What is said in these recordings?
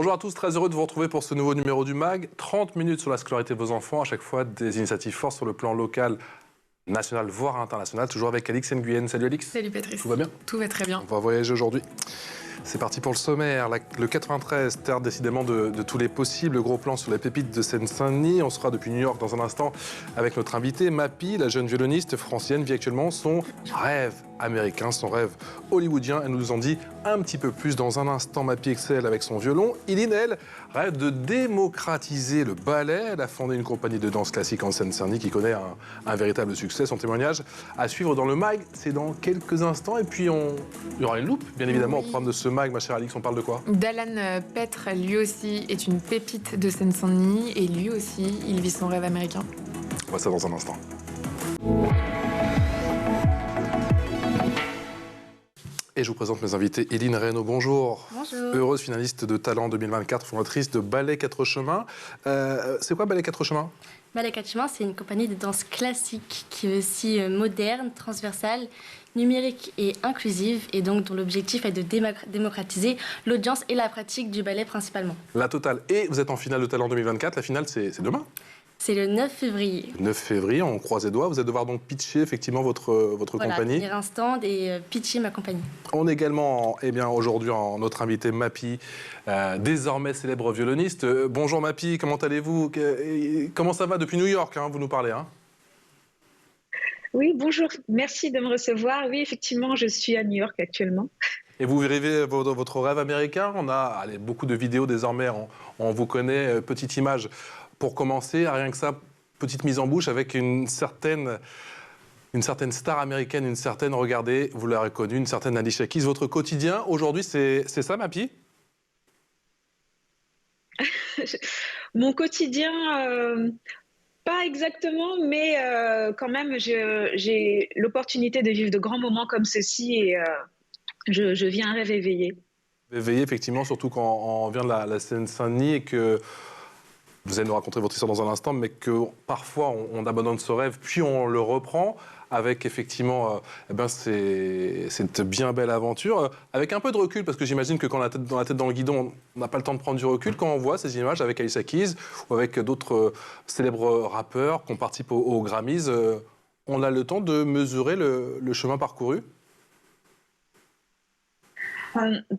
Bonjour à tous, très heureux de vous retrouver pour ce nouveau numéro du MAG. 30 minutes sur la scolarité de vos enfants, à chaque fois des initiatives fortes sur le plan local, national, voire international. Toujours avec Alix Nguyen. Salut Alix. Salut Patrice. Tout va bien? Tout va très bien. On va voyager aujourd'hui. C'est parti pour le sommaire. Le 93, terre décidément de tous les possibles. Gros plan sur les pépites de Seine-Saint-Denis. On sera depuis New York dans un instant avec notre invitée Mappy, la jeune violoniste francienne, vit actuellement son rêve américain, son rêve hollywoodien. Elle nous en dit un petit peu plus dans un instant. Mappy excelle avec son violon. Iline, elle, rêve de démocratiser le ballet. Elle a fondé une compagnie de danse classique en Seine-Saint-Denis qui connaît un véritable succès. Son témoignage à suivre dans le MAG, c'est dans quelques instants. Et puis, il y aura une loupe, bien évidemment, au programme de ce MAG. Ma chère Alix, on parle de quoi? D'Alan Petre, lui aussi, est une pépite de Seine-Saint-Denis. Et lui aussi, il vit son rêve américain. On voit ça dans un instant. Et je vous présente mes invités. Iline Reynaud, bonjour. Bonjour. Heureuse finaliste de Talent 2024, fondatrice de Ballet 4 Chemins. C'est quoi Ballet 4 Chemins? Ballet 4 Chemins, c'est une compagnie de danse classique qui est aussi moderne, transversale, numérique et inclusive, et donc dont l'objectif est de démocratiser l'audience et la pratique du ballet principalement. La totale. Et vous êtes en finale de Talent 2024. La finale, c'est demain. C'est le 9 février. Le 9 février, on croise les doigts. Vous allez devoir donc pitcher effectivement votre compagnie. Tenir un stand et pitcher ma compagnie. On est également aujourd'hui en notre invité Mappy, désormais célèbre violoniste. Bonjour Mappy, comment allez-vous? Comment ça va depuis New York, vous nous parlez Oui, bonjour, merci de me recevoir. Oui, effectivement, je suis à New York actuellement. Et vous vivez votre rêve américain? On a beaucoup de vidéos désormais, on vous connaît. Petite image pour commencer, rien que ça, petite mise en bouche avec une certaine star américaine, regardez, vous l'avez reconnue, une certaine Alicia Keys. Votre quotidien aujourd'hui, c'est ça, Mappy? Mon quotidien, pas exactement, mais quand même, j'ai l'opportunité de vivre de grands moments comme ceci et je vis un rêve éveillé. Éveillé, effectivement, surtout quand on vient de la Seine-Saint-Denis et que vous allez nous raconter votre histoire dans un instant, mais que parfois on abandonne ce rêve, puis on le reprend avec effectivement cette bien belle aventure, avec un peu de recul, parce que j'imagine que quand on a la tête dans le guidon, on n'a pas le temps de prendre du recul. Quand on voit ces images avec Alicia Keys ou avec d'autres célèbres rappeurs qui participent aux Grammys, on a le temps de mesurer le chemin parcouru?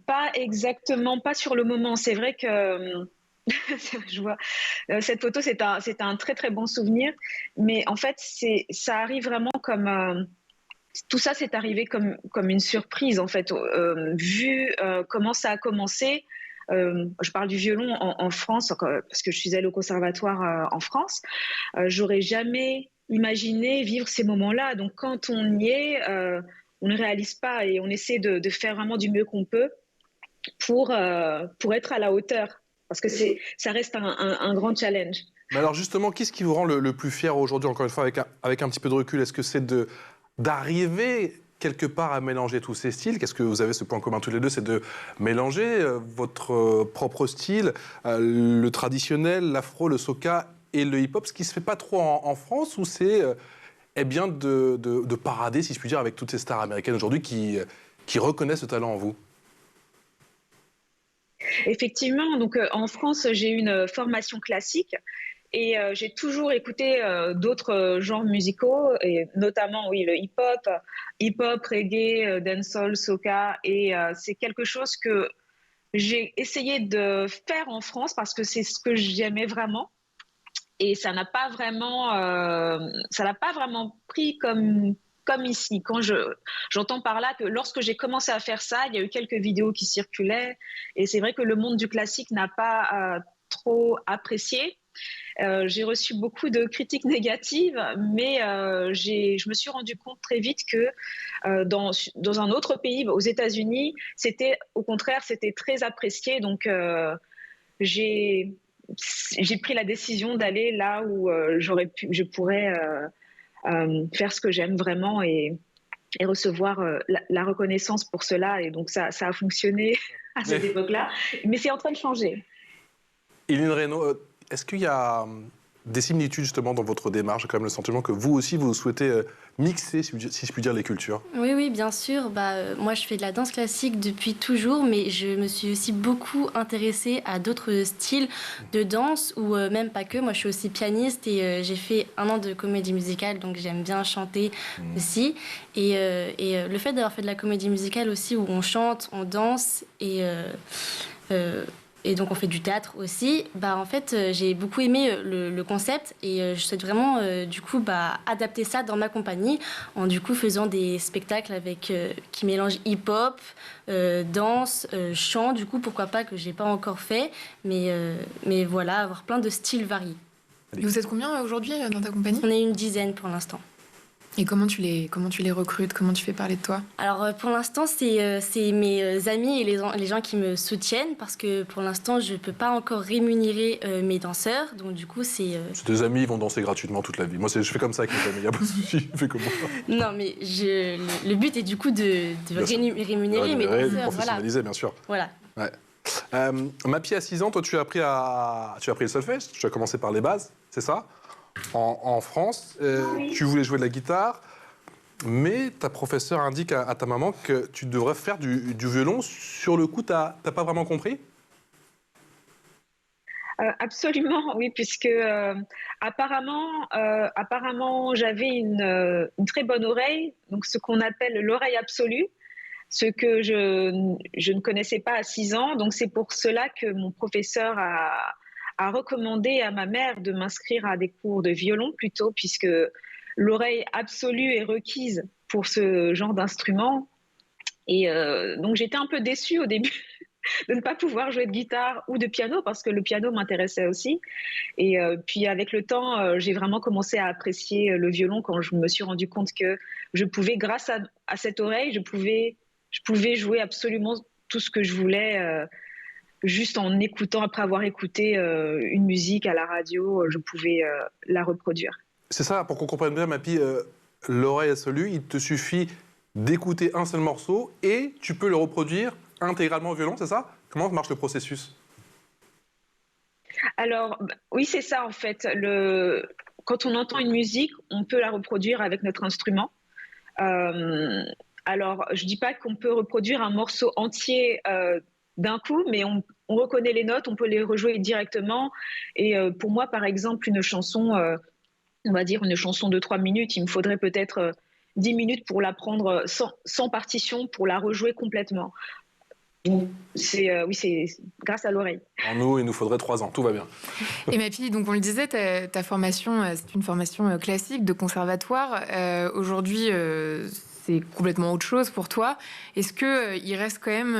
Pas exactement, pas sur le moment. C'est vrai que je vois cette photo, c'est un très très bon souvenir, mais en fait ça arrive vraiment comme tout ça, c'est arrivé comme une surprise en fait, vu comment ça a commencé. Je parle du violon en France parce que je suis allée au conservatoire en France. J'aurais jamais imaginé vivre ces moments-là. Donc quand on y est, on ne réalise pas et on essaie de faire vraiment du mieux qu'on peut pour être à la hauteur. Parce que ça reste un grand challenge. Mais alors justement, qu'est-ce qui vous rend le plus fier aujourd'hui, encore une fois, avec un petit peu de recul? Est-ce que c'est d'arriver quelque part à mélanger tous ces styles? Qu'est-ce que vous avez ce point commun tous les deux? C'est de mélanger votre propre style, le traditionnel, l'afro, le soca et le hip-hop, ce qui ne se fait pas trop en France, ou c'est de parader, si je puis dire, avec toutes ces stars américaines aujourd'hui qui reconnaissent ce talent en vous? Effectivement, donc en France, j'ai eu une formation classique et j'ai toujours écouté d'autres genres musicaux, et notamment le hip-hop, reggae, dancehall, soca, et c'est quelque chose que j'ai essayé de faire en France parce que c'est ce que j'aimais vraiment, et ça n'a pas vraiment pris comme ici. Quand j'entends par là que lorsque j'ai commencé à faire ça, il y a eu quelques vidéos qui circulaient, et c'est vrai que le monde du classique n'a pas trop apprécié. J'ai reçu beaucoup de critiques négatives, mais je me suis rendu compte très vite que dans un autre pays, aux États-Unis, au contraire, c'était très apprécié. Donc j'ai pris la décision d'aller là où je pourrais faire ce que j'aime vraiment et recevoir la reconnaissance pour cela. Et donc ça a fonctionné à cette époque-là, mais c'est en train de changer. Iline Reynaud, est-ce qu'il y a des similitudes justement dans votre démarche? J'ai quand même le sentiment que vous aussi, vous souhaitez mixer, si je puis dire, les cultures? Oui, oui, bien sûr. Moi, je fais de la danse classique depuis toujours, mais je me suis aussi beaucoup intéressée à d'autres styles de danse, ou même pas que. Moi, je suis aussi pianiste et j'ai fait 1 an de comédie musicale, donc j'aime bien chanter aussi. Et le fait d'avoir fait de la comédie musicale aussi, où on chante, on danse et donc on fait du théâtre aussi, en fait j'ai beaucoup aimé le concept et je souhaite vraiment du coup adapter ça dans ma compagnie en du coup faisant des spectacles qui mélangent hip-hop, danse, chant, du coup pourquoi pas, que j'ai pas encore fait, mais voilà, avoir plein de styles variés. Vous êtes combien aujourd'hui dans ta compagnie? On est une dizaine pour l'instant. Et comment tu les recrutes? Comment tu fais parler de toi? Alors pour l'instant, c'est mes amis et les gens qui me soutiennent, parce que pour l'instant, je ne peux pas encore rémunérer mes danseurs. Donc du coup, c'est... Tes amis, ils vont danser gratuitement toute la vie. Moi, je fais comme ça avec mes amis, il n'y a pas de souci. Fais comme moi. Non, mais le but est du coup de rémunérer mes danseurs. Professionnaliser, bien sûr. Voilà. Ouais. Mappy, à 6 ans, toi, tu as appris le solfège. Tu as commencé par les bases, c'est ça? En France, Oui. tu voulais jouer de la guitare, mais ta professeure indique à ta maman que tu devrais faire du violon. Sur le coup, t'as pas vraiment compris? Absolument, oui, puisque apparemment j'avais une très bonne oreille, donc ce qu'on appelle l'oreille absolue, ce que je ne connaissais pas à 6 ans. Donc c'est pour cela que mon professeur a recommandé à ma mère de m'inscrire à des cours de violon plutôt, puisque l'oreille absolue est requise pour ce genre d'instrument. Et donc j'étais un peu déçue au début de ne pas pouvoir jouer de guitare ou de piano, parce que le piano m'intéressait aussi. Et puis avec le temps, j'ai vraiment commencé à apprécier le violon quand je me suis rendu compte que je pouvais, grâce à cette oreille, je pouvais jouer absolument tout ce que je voulais. Juste en écoutant, après avoir écouté une musique à la radio, je pouvais la reproduire. C'est ça, pour qu'on comprenne bien, Mappy, l'oreille absolue, il te suffit d'écouter un seul morceau et tu peux le reproduire intégralement au violon, c'est ça? Comment marche le processus? Alors, oui, c'est ça en fait. Quand on entend une musique, on peut la reproduire avec notre instrument. Alors, je ne dis pas qu'on peut reproduire un morceau entier d'un coup, mais on reconnaît les notes, on peut les rejouer directement. Et pour moi, par exemple, une chanson, on va dire une chanson de 3 minutes, il me faudrait peut-être 10 minutes pour l'apprendre sans partition, pour la rejouer complètement. Oui, c'est grâce à l'oreille. En nous, il nous faudrait 3 ans, tout va bien. Et Mappy, donc on le disait, ta formation, c'est une formation classique de conservatoire. Aujourd'hui, c'est complètement autre chose pour toi. Est-ce qu'il reste quand même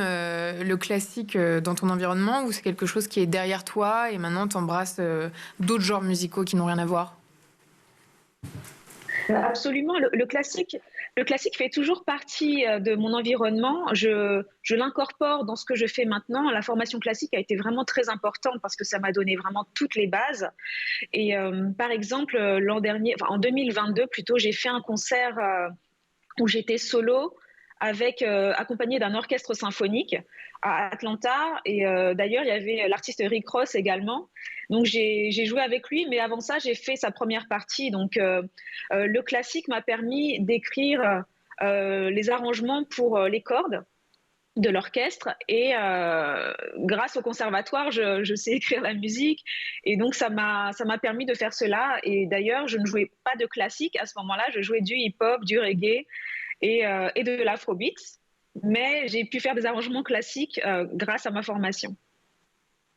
le classique dans ton environnement, ou c'est quelque chose qui est derrière toi et maintenant tu embrasses d'autres genres musicaux qui n'ont rien à voir? Absolument. Le classique fait toujours partie de mon environnement. Je l'incorpore dans ce que je fais maintenant. La formation classique a été vraiment très importante parce que ça m'a donné vraiment toutes les bases. Et par exemple, l'an dernier, en 2022 plutôt, j'ai fait un concert où j'étais solo accompagnée d'un orchestre symphonique à Atlanta. Et d'ailleurs, il y avait l'artiste Rick Ross également. Donc, j'ai joué avec lui, mais avant ça, j'ai fait sa première partie. Donc, le classique m'a permis d'écrire les arrangements pour les cordes de l'orchestre. Et grâce au conservatoire, je sais écrire la musique. Et donc, ça m'a permis de faire cela. Et d'ailleurs, je ne jouais pas de classique à ce moment-là. Je jouais du hip-hop, du reggae et de l'afrobeat. Mais j'ai pu faire des arrangements classiques grâce à ma formation.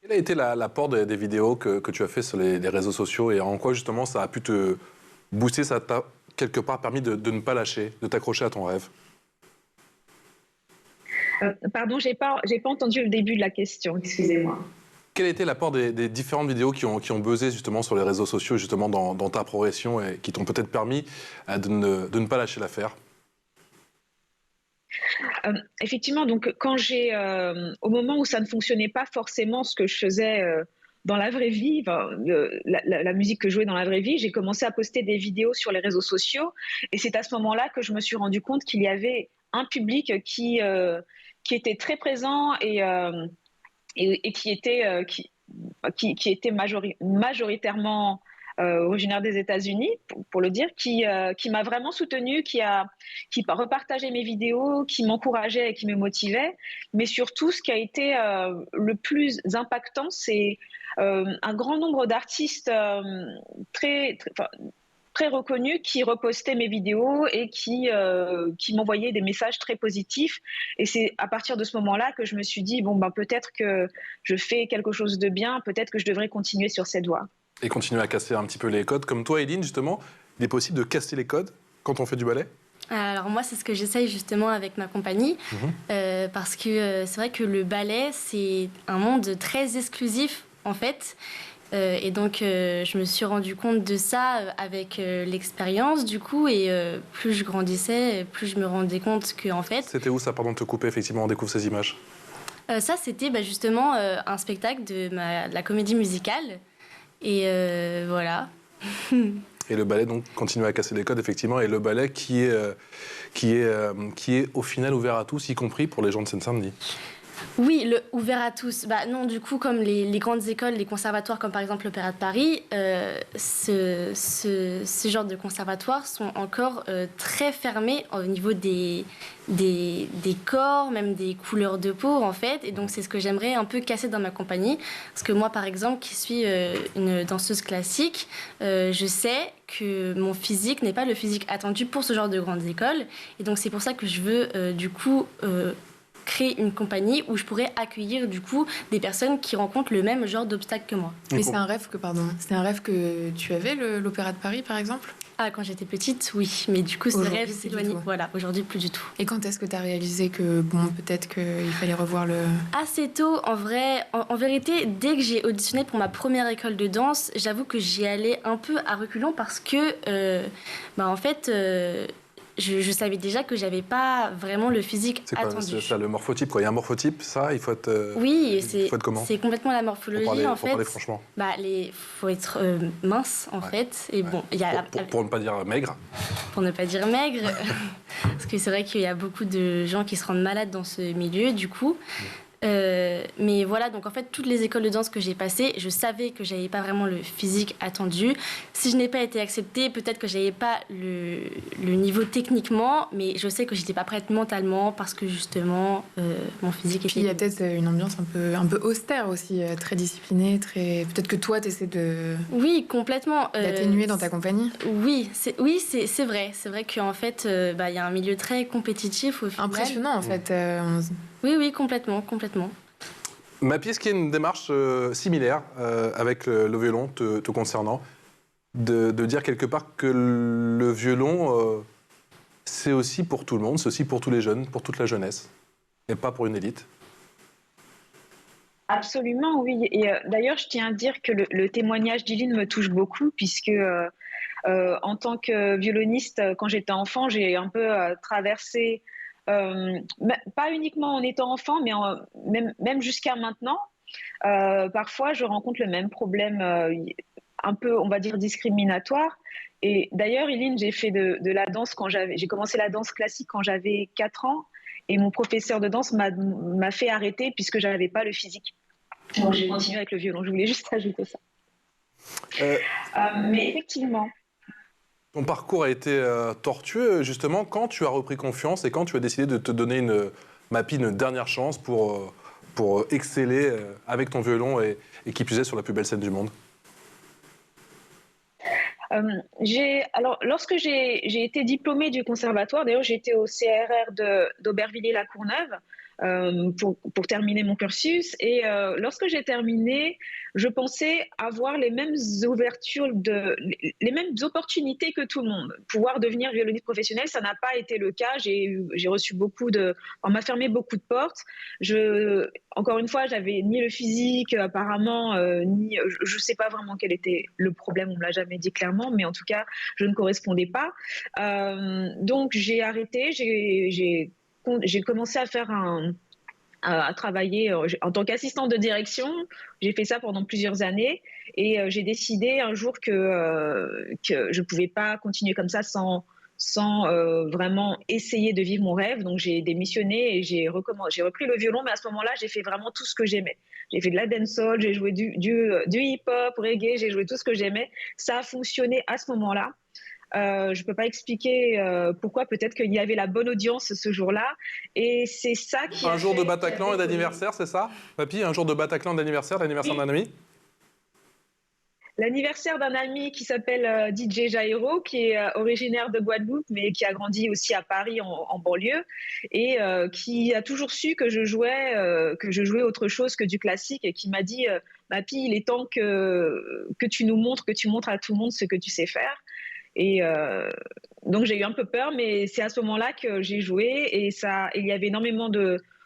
Quel a été l'apport des vidéos que tu as fait sur les réseaux sociaux, et en quoi justement ça a pu te booster, ça t'a quelque part permis de ne pas lâcher, de t'accrocher à ton rêve? Pardon, j'ai pas entendu le début de la question, excusez-moi. Quel a été l'apport des différentes vidéos qui ont buzzé justement sur les réseaux sociaux, justement dans ta progression, et qui t'ont peut-être permis de ne pas lâcher l'affaire? Effectivement, donc au moment où ça ne fonctionnait pas forcément ce que je faisais dans la vraie vie, la musique que je jouais dans la vraie vie, j'ai commencé à poster des vidéos sur les réseaux sociaux, et c'est à ce moment-là que je me suis rendu compte qu'il y avait un public qui était très présent et qui était majoritairement originaire des États-Unis, pour le dire, qui m'a vraiment soutenue, qui repartageait mes vidéos, qui m'encourageait et qui me motivait. Mais surtout, ce qui a été le plus impactant, c'est un grand nombre d'artistes très reconnus qui repostaient mes vidéos et qui m'envoyaient des messages très positifs. Et c'est à partir de ce moment-là que je me suis dit, peut-être que je fais quelque chose de bien, peut-être que je devrais continuer sur cette voie. Et continuer à casser un petit peu les codes. Comme toi, Eileen, justement, il est possible de casser les codes quand on fait du ballet ? Alors moi, c'est ce que j'essaye justement avec ma compagnie, parce que c'est vrai que le ballet, c'est un monde très exclusif, en fait. Et donc, je me suis rendu compte de ça avec l'expérience, du coup, et plus je grandissais, plus je me rendais compte que, en fait... C'était où ça, pardon de te couper, effectivement, on découvre ces images. Ça, c'était justement un spectacle de la comédie musicale, et voilà. Et le ballet, donc, continue à casser les codes, effectivement, et le ballet qui est au final ouvert à tous, y compris pour les gens de Seine-Saint-Denis. Oui, ouvert à tous. Non, du coup, comme les grandes écoles, les conservatoires, comme par exemple l'Opéra de Paris, ce genre de conservatoires sont encore très fermés au niveau des corps, même des couleurs de peau, en fait. Et donc, c'est ce que j'aimerais un peu casser dans ma compagnie. Parce que moi, par exemple, qui suis une danseuse classique, je sais que mon physique n'est pas le physique attendu pour ce genre de grandes écoles. Et donc, c'est pour ça que je veux, du coup... créer une compagnie où je pourrais accueillir du coup des personnes qui rencontrent le même genre d'obstacles que moi. Mais c'est un rêve que tu avais, l'Opéra de Paris, par exemple ? Ah, quand j'étais petite, oui. Mais du coup, ce rêve s'éloigne. Voilà, aujourd'hui, plus du tout. Et quand est-ce que tu as réalisé que, peut-être qu'il fallait revoir le... Assez tôt, en vrai. En vérité, dès que j'ai auditionné pour ma première école de danse, j'avoue que j'y allais un peu à reculons parce que, en fait... Je savais déjà que j'avais pas vraiment le physique attendu. C'est ça, le morphotype, quoi. Il y a un morphotype, ça, il faut être... Oui, il faut être comment ? C'est complètement la morphologie, en fait. Pour parler franchement. Faut être mince, en fait. Et bon, il y a pour ne pas dire maigre. Pour ne pas dire maigre. Parce que c'est vrai qu'il y a beaucoup de gens qui se rendent malades dans ce milieu, du coup. Mais voilà, donc en fait, toutes les écoles de danse que j'ai passées, je savais que j'avais pas vraiment le physique attendu. Si je n'ai pas été acceptée, peut-être que j'avais pas le niveau techniquement, mais je sais que j'étais pas prête mentalement parce que justement, mon physique était... Puis il y a peut-être une ambiance un peu austère aussi, très disciplinée, peut-être que toi, tu essaies de... Oui, complètement. D'atténuer dans ta compagnie. Oui, c'est vrai. C'est vrai qu'en fait, il y a un milieu très compétitif au final. Impressionnant, en fait. Oui, complètement. Mappy, est-ce qu'il y a une démarche similaire avec le violon te concernant, de dire quelque part que le violon, c'est aussi pour tout le monde, c'est aussi pour tous les jeunes, pour toute la jeunesse, et pas pour une élite ? Absolument, oui. Et d'ailleurs, je tiens à dire que le témoignage d'Eileen me touche beaucoup, puisque en tant que violoniste, quand j'étais enfant, j'ai un peu traversé... pas uniquement en étant enfant, mais même jusqu'à maintenant, parfois je rencontre le même problème un peu, on va dire, discriminatoire. Et d'ailleurs, Eileen, j'ai fait de la danse j'ai commencé la danse classique quand j'avais 4 ans, et mon professeur de danse m'a fait arrêter puisque je n'avais pas le physique. Donc j'ai continué avec le violon, je voulais juste ajouter ça. Mais effectivement... Ton parcours a été tortueux, justement, quand tu as repris confiance et quand tu as décidé de te donner une dernière chance pour exceller avec ton violon et qui plus est sur la plus belle scène du monde. Alors, lorsque j'ai été diplômée du conservatoire, d'ailleurs j'étais au CRR d'Aubervilliers-la-Courneuve pour terminer mon cursus, et lorsque j'ai terminé, je pensais avoir les mêmes ouvertures, les mêmes opportunités que tout le monde. Pouvoir devenir violoniste professionnel, ça n'a pas été le cas. J'ai reçu on m'a fermé beaucoup de portes. Encore une fois, j'avais ni le physique apparemment, ni je sais pas vraiment quel était le problème. On me l'a jamais dit clairement, mais en tout cas, je ne correspondais pas. Donc j'ai arrêté. J'ai commencé à travailler en tant qu'assistante de direction. J'ai fait ça pendant plusieurs années, et j'ai décidé un jour que je ne pouvais pas continuer comme ça sans sans vraiment essayer de vivre mon rêve. Donc j'ai démissionné et j'ai repris le violon, mais à ce moment-là, j'ai fait vraiment tout ce que j'aimais. J'ai fait de la dancehall, j'ai joué du hip-hop, reggae, j'ai joué tout ce que j'aimais. Ça a fonctionné à ce moment-là. Je ne peux pas expliquer pourquoi, peut-être qu'il y avait la bonne audience ce jour-là. Et c'est ça qui Un jour de Bataclan et d'anniversaire, c'est ça, Mappy? Un jour de Bataclan et d'anniversaire, l'anniversaire d'un ami? L'anniversaire d'un ami qui s'appelle DJ Jairo, qui est originaire de Guadeloupe, mais qui a grandi aussi à Paris en banlieue, et qui a toujours su que je jouais autre chose que du classique, et qui m'a dit Mappy, il est temps que tu nous montres, que tu montres à tout le monde ce que tu sais faire. Et donc j'ai eu un peu peur, mais c'est à ce moment-là que j'ai joué, et il y avait énormément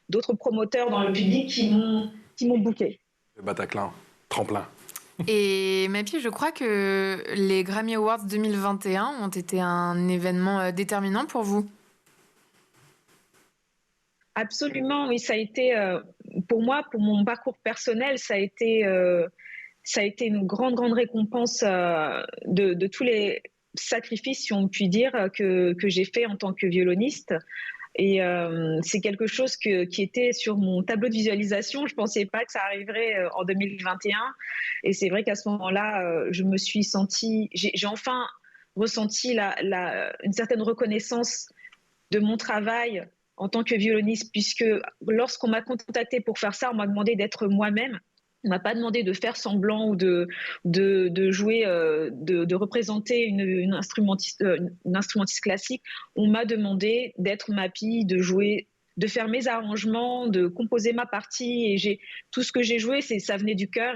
d'autres promoteurs dans le public qui m'ont booké. Le Bataclan, tremplin. Et Mappy, je crois que les Grammy Awards 2021 ont été un événement déterminant pour vous. Absolument, oui, ça a été, pour moi, pour mon parcours personnel, ça a été une grande, grande récompense de tous les sacrifices, si on peut dire, que j'ai fait en tant que violoniste. Et c'est quelque chose qui était sur mon tableau de visualisation. Je ne pensais pas que ça arriverait en 2021. Et c'est vrai qu'à ce moment-là, je me suis sentie... J'ai enfin ressenti une certaine reconnaissance de mon travail en tant que violoniste, puisque lorsqu'on m'a contactée pour faire ça, on m'a demandé d'être moi-même. On m'a pas demandé de faire semblant ou de jouer, de représenter une instrumentiste classique. On m'a demandé d'être Mappy, de jouer, de faire mes arrangements, de composer ma partie. Et tout ce que j'ai joué, ça venait du cœur.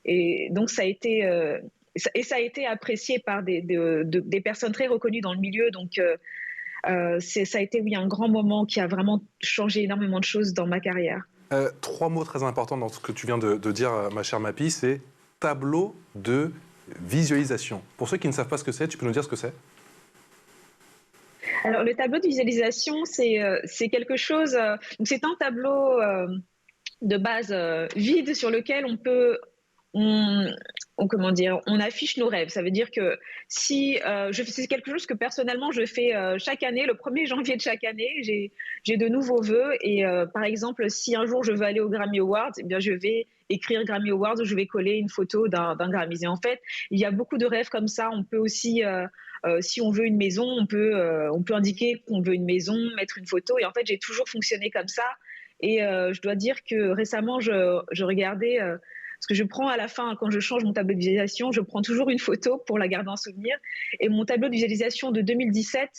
Et donc ça a été apprécié par des personnes très reconnues dans le milieu. Donc ça a été, oui, un grand moment qui a vraiment changé énormément de choses dans ma carrière. 3 mots très importants dans ce que tu viens de dire, ma chère Mappy, c'est tableau de visualisation. Pour ceux qui ne savent pas ce que c'est, tu peux nous dire ce que c'est? Alors, le tableau de visualisation, c'est quelque chose... c'est un tableau de base vide sur lequel on affiche nos rêves. Ça veut dire que si c'est quelque chose que personnellement je fais chaque année, le 1er janvier de chaque année, j'ai de nouveaux vœux. Et par exemple, si un jour je veux aller aux Grammy Awards, eh bien je vais écrire Grammy Awards où je vais coller une photo d'un Grammy. Et en fait, il y a beaucoup de rêves comme ça. On peut aussi, si on veut une maison, on peut indiquer qu'on veut une maison, mettre une photo. Et en fait, j'ai toujours fonctionné comme ça. Et je dois dire que récemment, je regardais... parce que je prends à la fin, quand je change mon tableau de visualisation, je prends toujours une photo pour la garder en souvenir. Et mon tableau de visualisation de 2017,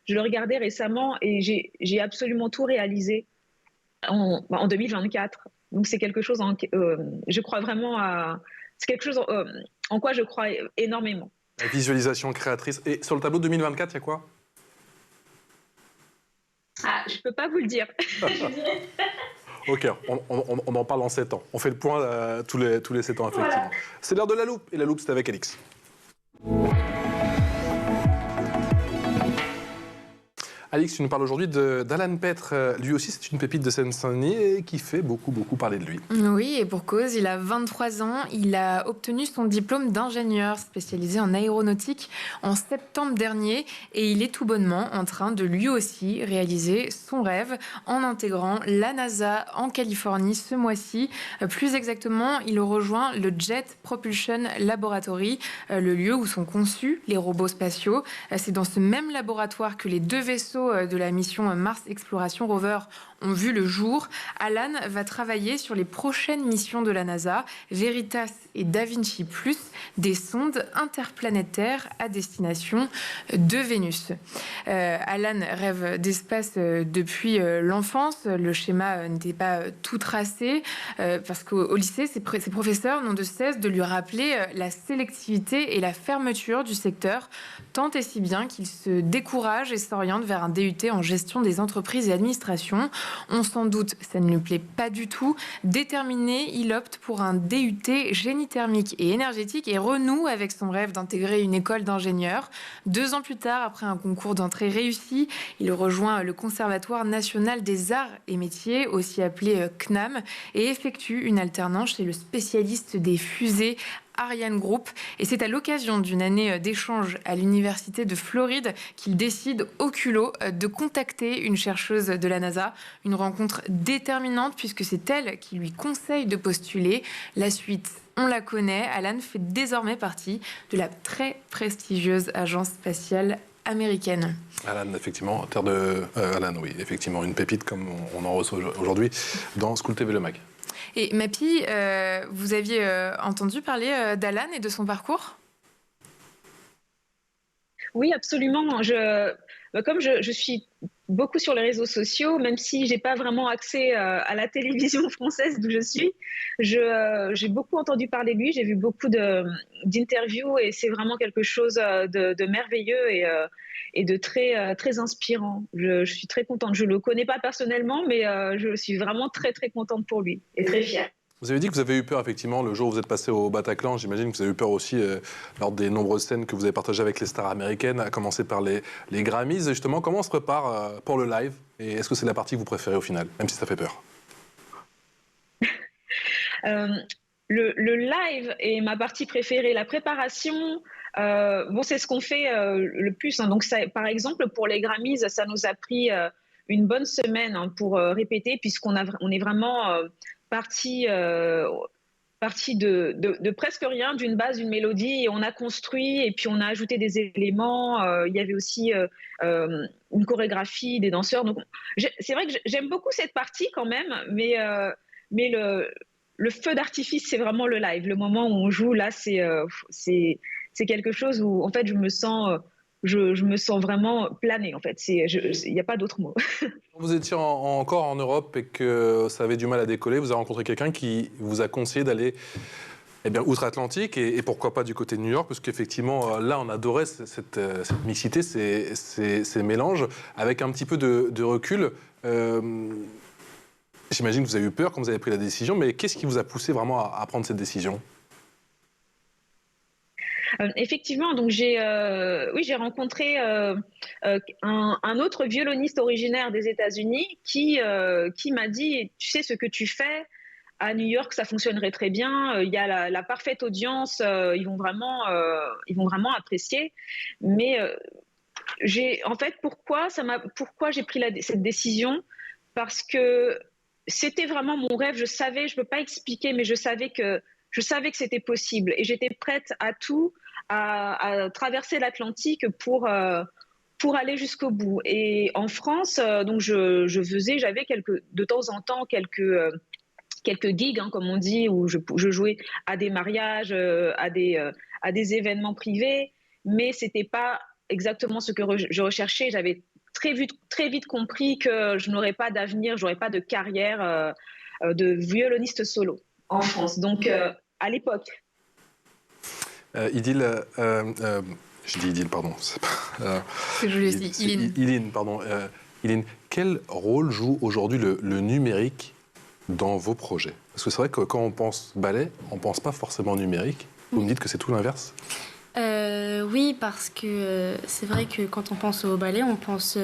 je le regardais récemment et j'ai absolument tout réalisé en 2024. Donc c'est quelque chose, je crois vraiment c'est quelque chose en quoi je crois énormément. La visualisation créatrice. Et sur le tableau 2024, il y a quoi? Je ne peux pas vous le dire. Ok, on en parle en 7 ans. On fait le point tous les 7 ans, effectivement. Voilà. C'est l'heure de la loupe, et la loupe, c'est avec Alix. Alix, tu nous parles aujourd'hui d'Alan Petre. Lui aussi, c'est une pépite de Seine-Saint-Denis et qui fait beaucoup, beaucoup parler de lui. Oui, et pour cause, il a 23 ans. Il a obtenu son diplôme d'ingénieur spécialisé en aéronautique en septembre dernier. Et il est tout bonnement en train de lui aussi réaliser son rêve en intégrant la NASA en Californie ce mois-ci. Plus exactement, il rejoint le Jet Propulsion Laboratory, le lieu où sont conçus les robots spatiaux. C'est dans ce même laboratoire que les 2 vaisseaux de la mission Mars Exploration Rover ont vu le jour. Alan va travailler sur les prochaines missions de la NASA, Veritas et Da Vinci+, des sondes interplanétaires à destination de Vénus. Alan rêve d'espace depuis l'enfance. Le schéma n'était pas tout tracé parce qu'au lycée, ses professeurs n'ont de cesse de lui rappeler la sélectivité et la fermeture du secteur, tant et si bien qu'il se décourage et s'oriente vers un DUT en gestion des entreprises et administration. On s'en doute, ça ne lui plaît pas du tout. Déterminé, il opte pour un DUT génie thermique et énergétique et renoue avec son rêve d'intégrer une école d'ingénieur. 2 ans plus tard, après un concours d'entrée réussi, il rejoint le Conservatoire national des arts et métiers, aussi appelé CNAM, et effectue une alternance chez le spécialiste des fusées Ariane Group. Et c'est à l'occasion d'une année d'échange à l'université de Floride qu'il décide au culot de contacter une chercheuse de la NASA. Une rencontre déterminante puisque c'est elle qui lui conseille de postuler. La suite, on la connaît. Alan fait désormais partie de la très prestigieuse agence spatiale américaine. Alan, effectivement, Alan, oui, effectivement, une pépite comme on en reçoit aujourd'hui dans School TV Le Mag. Et Mappy, vous aviez entendu parler d'Alan et de son parcours ? Oui, absolument. Comme je suis beaucoup sur les réseaux sociaux, même si j'ai pas vraiment accès à la télévision française d'où je suis, j'ai beaucoup entendu parler de lui, j'ai vu beaucoup d'interviews et c'est vraiment quelque chose de merveilleux et de très inspirant. Je suis très contente. Je le connais pas personnellement, mais je suis vraiment très contente pour lui et très fière. Vous avez dit que vous avez eu peur, effectivement, le jour où vous êtes passé au Bataclan. J'imagine que vous avez eu peur aussi lors des nombreuses scènes que vous avez partagées avec les stars américaines, à commencer par les Grammys. Justement, comment on se prépare pour le live? Et est-ce que c'est la partie que vous préférez au final, même si ça fait peur? Le live est ma partie préférée. La préparation, c'est ce qu'on fait le plus. Hein. Donc, par exemple, pour les Grammys, ça nous a pris une bonne semaine pour répéter, puisqu'on est vraiment parti de presque rien, d'une base, d'une mélodie, et on a construit, et puis on a ajouté des éléments. Il y avait aussi une chorégraphie, des danseurs. Donc, c'est vrai que j'aime beaucoup cette partie quand même, mais le feu d'artifice, c'est vraiment le live. Le moment où on joue, là, c'est quelque chose où, en fait, je me sens vraiment planée, en fait. Il n'y a pas d'autre mot. Quand vous étiez encore en Europe et que ça avait du mal à décoller, vous avez rencontré quelqu'un qui vous a conseillé d'aller outre-Atlantique et pourquoi pas du côté de New York, parce qu'effectivement, là, on adorait cette mixité, ces mélanges, avec un petit peu de recul. J'imagine que vous avez eu peur quand vous avez pris la décision, mais qu'est-ce qui vous a poussé vraiment à prendre cette décision ? Effectivement, donc j'ai rencontré un autre violoniste originaire des États-Unis qui m'a dit, tu sais, ce que tu fais à New York, ça fonctionnerait très bien. Il y a la parfaite audience, ils vont vraiment apprécier. Mais pourquoi j'ai pris cette décision? Parce que c'était vraiment mon rêve. Je savais, je peux pas expliquer, mais je savais que c'était possible et j'étais prête à tout, à traverser l'Atlantique pour aller jusqu'au bout. Et en France, donc j'avais de temps en temps quelques gigs, hein, comme on dit, où je jouais à des mariages, à des événements privés, mais c'était pas exactement ce que je recherchais. J'avais très vite compris que je n'aurais pas d'avenir, j'aurais pas de carrière de violoniste solo en France. Donc, à l'époque. Idil, je dis Idil, pardon. C'est pas, c'est joli aussi, Iline, pardon. Iline, quel rôle joue aujourd'hui le numérique dans vos projets? Parce que c'est vrai que quand on pense ballet, on ne pense pas forcément numérique. Vous me dites que c'est tout l'inverse? Oui, parce que c'est vrai que quand on pense au ballet, on pense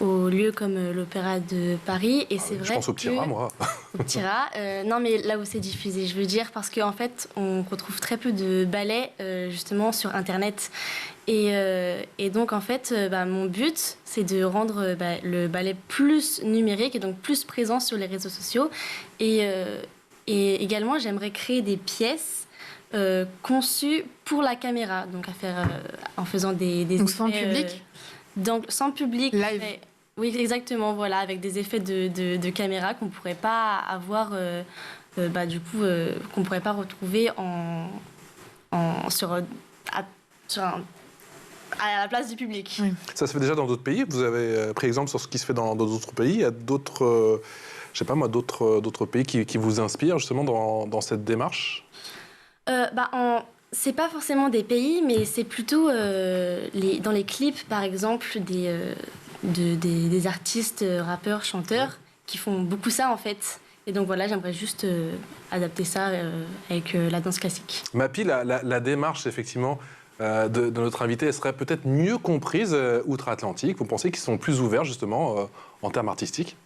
aux lieux comme l'Opéra de Paris. Et c'est vrai je pense au petit rat, moi. Au petit rat. Non, mais là où c'est diffusé, je veux dire, parce qu'en fait, on retrouve très peu de ballets, justement, sur Internet. Et donc, en fait, mon but, c'est de rendre le ballet plus numérique et donc plus présent sur les réseaux sociaux. Et également, j'aimerais créer des pièces conçues pour la caméra, donc en faisant des donc effets, sans public donc sans public. Live. Oui, exactement, voilà, avec des effets de caméra qu'on ne pourrait pas avoir, qu'on ne pourrait pas retrouver à la place du public. Oui. Ça se fait déjà dans d'autres pays. Vous avez pris exemple sur ce qui se fait dans d'autres pays. Il y a d'autres, d'autres pays qui vous inspirent justement dans cette démarche? C'est pas forcément des pays, mais c'est plutôt dans les clips, par exemple, des artistes, rappeurs, chanteurs, qui font beaucoup ça, en fait. Et donc voilà, j'aimerais juste adapter ça avec la danse classique. Mappy, la démarche, effectivement, de notre invité, elle serait peut-être mieux comprise outre-Atlantique. Vous pensez qu'ils sont plus ouverts, justement, en termes artistiques?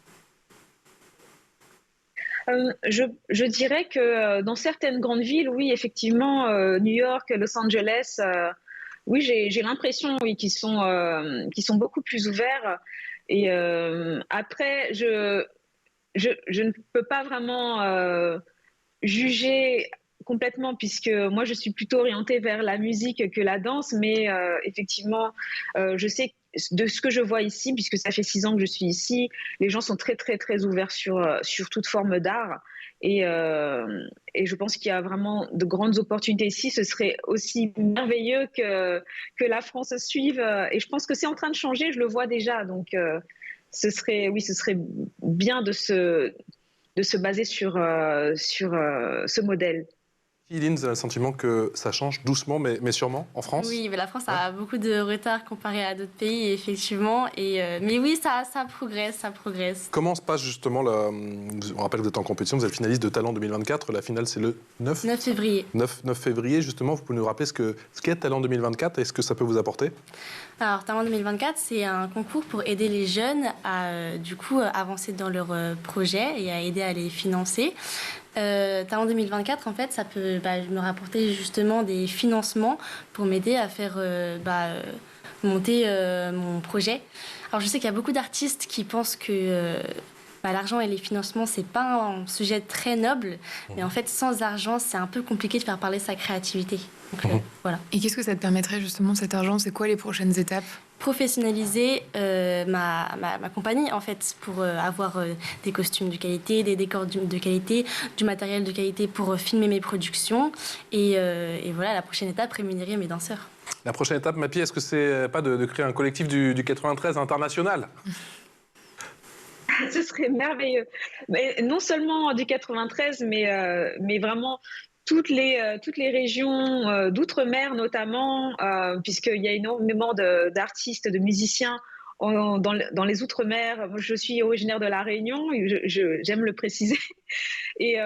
Je dirais que dans certaines grandes villes, oui, effectivement, New York, Los Angeles, oui, j'ai l'impression, oui, qu'ils sont beaucoup plus ouverts. Et après, je ne peux pas vraiment juger complètement puisque moi je suis plutôt orientée vers la musique que la danse, mais effectivement, je sais de ce que je vois ici, puisque ça fait 6 ans que je suis ici, les gens sont très très très ouverts sur toute forme d'art. Et, et je pense qu'il y a vraiment de grandes opportunités ici. Ce serait aussi merveilleux que la France suive. Et je pense que c'est en train de changer, je le vois déjà. Donc, oui, ce serait bien de se baser sur ce modèle. Lynn, vous avez le sentiment que ça change doucement, mais sûrement, en France? Oui, mais la France Ouais. a beaucoup de retard comparé à d'autres pays, effectivement. Mais oui, ça progresse, ça progresse. Comment se passe justement on rappelle que vous êtes en compétition, vous êtes finaliste de Talent 2024. La finale, c'est le 9 9 février. 9 février, justement. Vous pouvez nous rappeler ce qu'est Talent 2024 et ce que ça peut vous apporter? Alors, Talent 2024, c'est un concours pour aider les jeunes à, du coup, avancer dans leurs projets et à aider à les financer. Talent 2024, en fait, ça peut me rapporter justement des financements pour m'aider à faire monter mon projet. Alors, je sais qu'il y a beaucoup d'artistes qui pensent que l'argent et les financements, c'est pas un sujet très noble, mais en fait, sans argent, c'est un peu compliqué de faire parler sa créativité. Donc, voilà. Et qu'est-ce que ça te permettrait justement, cet argent? C'est quoi les prochaines étapes? Professionnaliser ma compagnie, en fait, pour avoir des costumes de qualité, des décors de qualité, du matériel de qualité pour filmer mes productions. Et voilà, la prochaine étape, rémunérer mes danseurs. La prochaine étape, Mappy, est-ce que c'est pas de créer un collectif du 93 international? Ce serait merveilleux. Mais non seulement du 93, mais vraiment toutes les régions d'outre-mer notamment, puisqu'il y a énormément d'artistes, de musiciens dans les outre-mer. Moi, je suis originaire de La Réunion, j'aime le préciser. Et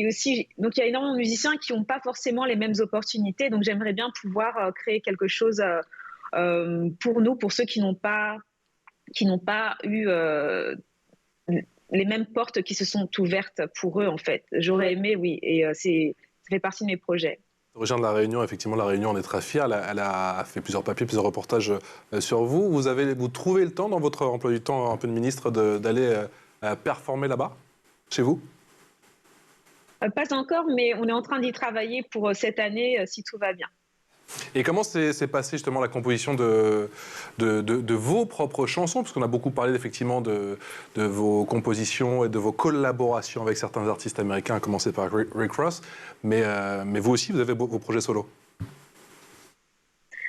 aussi, donc il y a énormément de musiciens qui n'ont pas forcément les mêmes opportunités. Donc j'aimerais bien pouvoir créer quelque chose pour nous, pour ceux qui n'ont pas eu les mêmes portes qui se sont ouvertes pour eux, en fait. J'aurais aimé, oui, et ça fait partie de mes projets. Originaire de La Réunion, effectivement, La Réunion en est très fière. Elle a fait plusieurs papiers, plusieurs reportages sur vous. Vous trouvez le temps, dans votre emploi du temps un peu de ministre, d'aller performer là-bas, chez vous? Pas encore, mais on est en train d'y travailler pour cette année, si tout va bien. Et comment s'est passée justement la composition de vos propres chansons? Parce qu'on a beaucoup parlé effectivement de vos compositions et de vos collaborations avec certains artistes américains, à commencer par Rick Ross. Mais vous aussi, vous avez vos projets solo?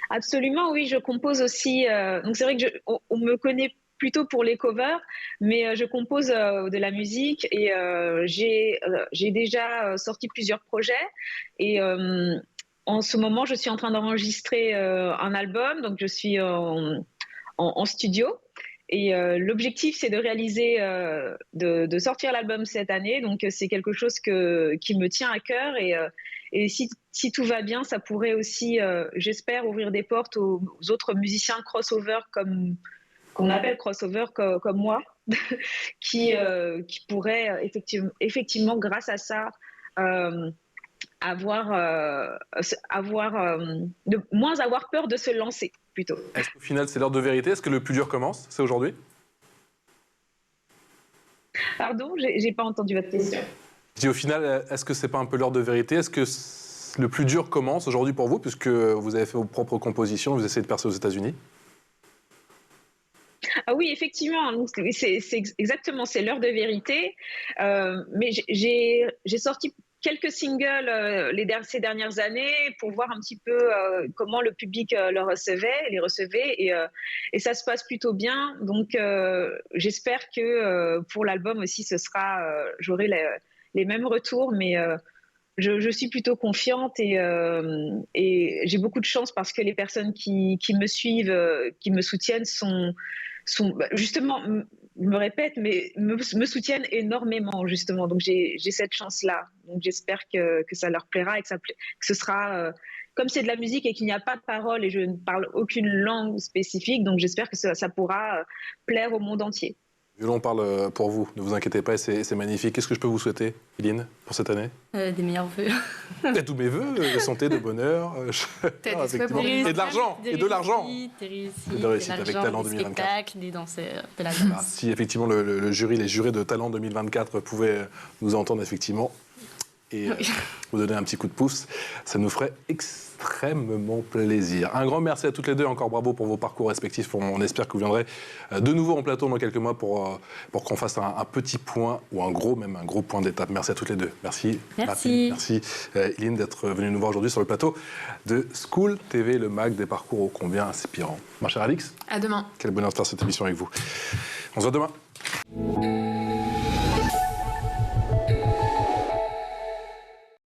Absolument, oui, je compose aussi. Donc c'est vrai que on me connaît plutôt pour les covers, mais je compose de la musique et j'ai déjà sorti plusieurs projets. Et en ce moment, je suis en train d'enregistrer un album, donc je suis en studio. Et l'objectif, c'est de réaliser, de sortir l'album cette année. Donc c'est quelque chose qui me tient à cœur. Et si tout va bien, ça pourrait aussi, j'espère, ouvrir des portes aux autres musiciens crossover qu'on appelle crossover comme moi, qui pourraient effectivement, grâce à ça, moins avoir peur de se lancer, plutôt. Est-ce qu'au final, c'est l'heure de vérité? Est-ce que le plus dur commence? C'est aujourd'hui? Pardon, j'ai pas entendu votre question. Je dis au final, est-ce que c'est pas un peu l'heure de vérité? Est-ce que le plus dur commence aujourd'hui pour vous, puisque vous avez fait vos propres compositions, vous essayez de percer aux États-Unis? Ah oui, effectivement, c'est exactement, c'est l'heure de vérité. Mais j'ai sorti quelques singles ces dernières années pour voir un petit peu comment le public les recevait, et ça se passe plutôt bien. Donc j'espère que pour l'album aussi, j'aurai les mêmes retours, mais je suis plutôt confiante et j'ai beaucoup de chance parce que les personnes qui me suivent, qui me soutiennent justement, je me répète, mais me soutiennent énormément, justement. Donc j'ai cette chance-là. Donc j'espère que ça leur plaira et que ce sera, comme c'est de la musique et qu'il n'y a pas de paroles et je ne parle aucune langue spécifique, donc j'espère que ça pourra plaire au monde entier. Violon parle pour vous, ne vous inquiétez pas, c'est magnifique. Qu'est-ce que je peux vous souhaiter, Eline, pour cette année? Des meilleurs vœux. Et tous mes vœux, de santé, de bonheur, effectivement. Et de l'argent, et de l'argent. De réussite avec Talent 2024. Des spectacles, des danseurs, de la danse. Voilà. Si effectivement le jury, les jurés de Talent 2024 pouvaient nous entendre effectivement et vous donner un petit coup de pouce, ça nous ferait extrêmement plaisir. Un grand merci à toutes les deux, encore bravo pour vos parcours respectifs. On espère que vous viendrez de nouveau en plateau dans quelques mois pour qu'on fasse un petit point ou un gros point d'étape. Merci à toutes les deux. Merci. Merci Eline d'être venue nous voir aujourd'hui sur le plateau de School TV, le mag des parcours ô combien inspirants. Ma chère Alix. À demain. Quel bonheur de faire cette émission avec vous. On se voit demain.